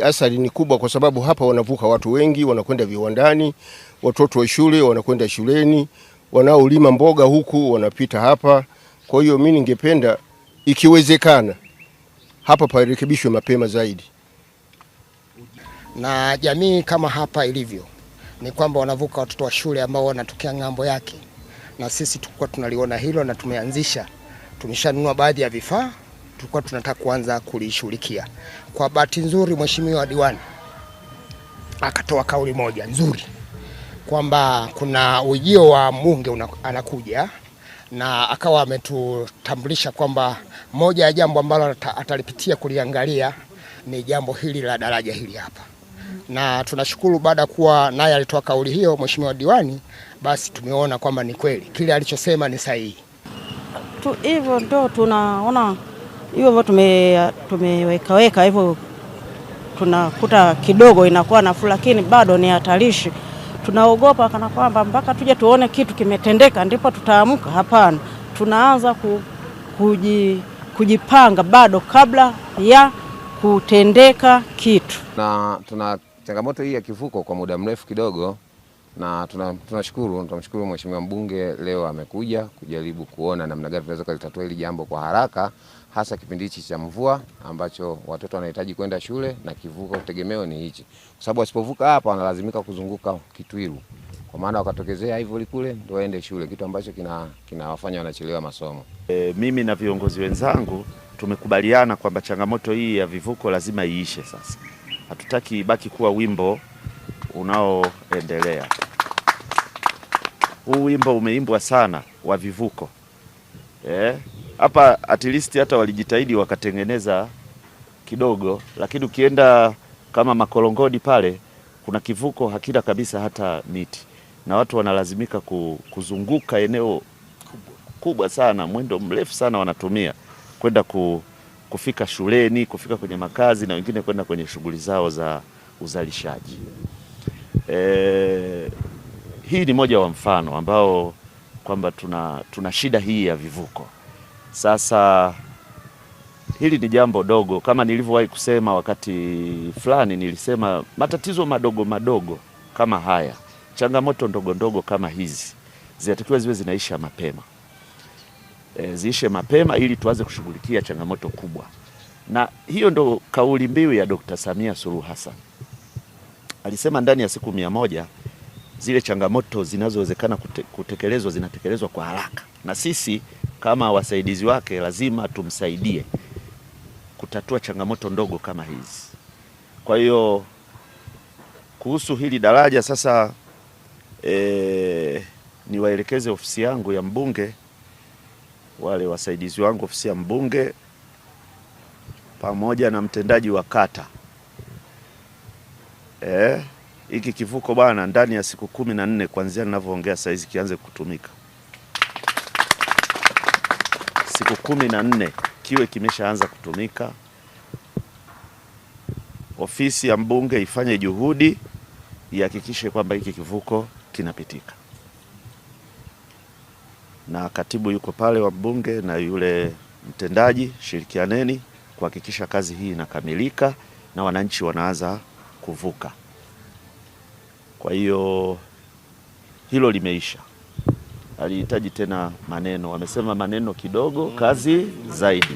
athari ni kubwa, kwa sababu hapa wanavuka watu wengi, wanakwenda viwandani, watoto wa shule wanakwenda shuleni, wanaolima mboga huku wanapita hapa. Kwa hiyo mimi ningependa ikiwezekana hapa parekebishwe mapema zaidi. Na jamii kama hapa ilivyo ni kwamba wanavuka watoto wa shule ambao wanatokea ng'ambo yake, na sisi tulikuwa tunaliona hilo na tumeshanunua baadhi ya vifaa, tulikuwa tunataka kuanza kulishughulikia. Kwa bahati nzuri Mheshimiwa Diwani akatoa kauli moja nzuri kwamba kuna ujio wa mbunge anakuja, na akawa ametutambulisha kwamba moja ya jambo ambalo atalipitia kuliangalia ni jambo hili la daraja hili hapa. Na tunashukuru baada kuwa naye alitoa kauli hiyo Mheshimiwa Diwani, basi tumeona kwamba ni kweli kile alichosema ni sahihi. Hivyo ndio tunaona hivyo tumeweka hivyo, tunakuta kidogo inakuwa nafuu, lakini bado ni hatarishi. Tunaogopa kana kwamba mpaka tuje tuone kitu kimetendeka ndipo tutaamka. Hapana, tunaanza kujipanga bado kabla ya kutendeka kitu. Na tuna changamoto hii ya kivuko kwa muda mrefu kidogo, na tunamshukuru Mheshimiwa mbunge leo amekuja kujaribu kuona namna gani tunaweza kulitatua hili jambo kwa haraka, hasa kipindi hichi cha mvua ambacho watoto wanahitaji kwenda shule na kivuko tegemeo ni hichi. Kwa sababu wasipovuka hapa wanalazimika kuzunguka Kitwiru, kwa maana wakatokezea hivyo kule ndio waende shule, kitu ambacho kinawafanya wanachelewa masomo. Mimi na viongozi wenzangu tumekubaliana kwamba changamoto hii ya vivuko lazima iishe sasa. Hatutaki ibaki kuwa wimbo unaoendelea. Huu wimbo umeimbwa sana wa vivuko. Hapa at least hata walijitahidi wakatengeneza kidogo, lakini ukienda kama Makolongodi pale kuna kivuko hakina kabisa hata miti, na watu wanalazimika kuzunguka eneo kubwa sana, mwendo mrefu sana wanatumia kwenda kufika shuleni, kufika kwenye makazi, na wengine kwenda kwenye shughuli zao za uzalishaji. Hii ni moja wa mfano ambao kwamba tuna shida hii ya vivuko. Sasa hili ni jambo dogo, kama nilivyowahi kusema wakati fulani, nilisema matatizo madogo kama haya, changamoto ndogo kama hizi zinatakiwa ziwe zinaisha mapema. Ziishe mapema ili tuanze kushughulikia changamoto kubwa. Na hiyo ndo kauli mbiu ya Dr. Samia Suluhu Hassan. Alisema ndani ya siku 100 zile changamoto zinazowezekana kutekelezwa zinatekelezwa kwa haraka, na sisi kama wasaidizi wake lazima tumsaidie kutatua changamoto ndogo kama hizi. Kwa hiyo kuhusu hili daraja sasa, niwaelekeze ofisi yangu ya mbunge, wale wasaidizi wangu ofisi ya mbunge pamoja na mtendaji wa kata, hiki kivuko bwana ndani ya siku 14 kuanzia ninavyoongea sasa hizi kianze kutumika. Siku 14 kiwe kimeshaanza kutumika. Ofisi ya mbunge ifanye juhudi ihakikishe kwamba hiki kivuko kinapitika, na katibu yuko pale wa mbunge na yule mtendaji, shirikianeni kuhakikisha kazi hii inakamilika na wananchi wanaanza kuvuka. Kwa hiyo hilo limeisha, alihitaji tena maneno. Wamesema maneno kidogo, kazi zaidi.